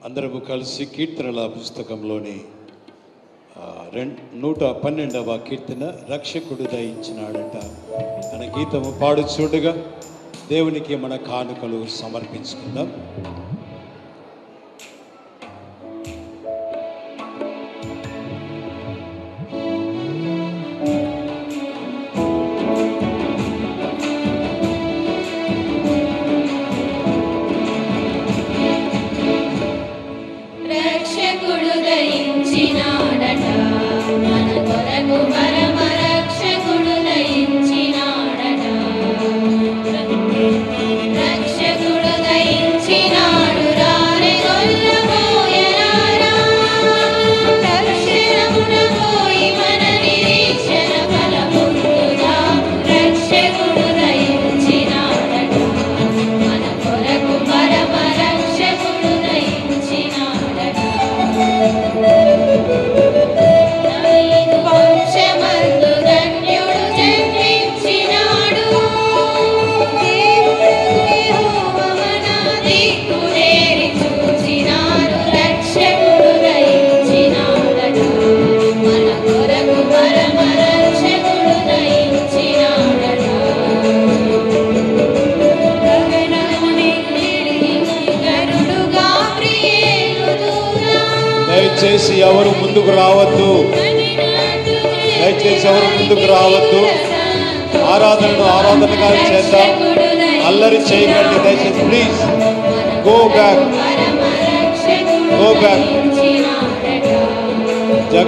అందరము కలిసి కీర్తనల పుస్తకంలోని 112వ కీర్తన రక్షకుడు దయించినాడట అనే గీతము పాడుచూడగా దేవునికి మన కానుకలు సమర్పించుకుందాం. దయచేసి ఎవరు ముందుకు రావద్దు, దయచేసి ఎవరు ముందుకు రావద్దు. ఆరాధనగా చేద్దాం, అల్లరి చేయకండి దయచేసి. Please go back.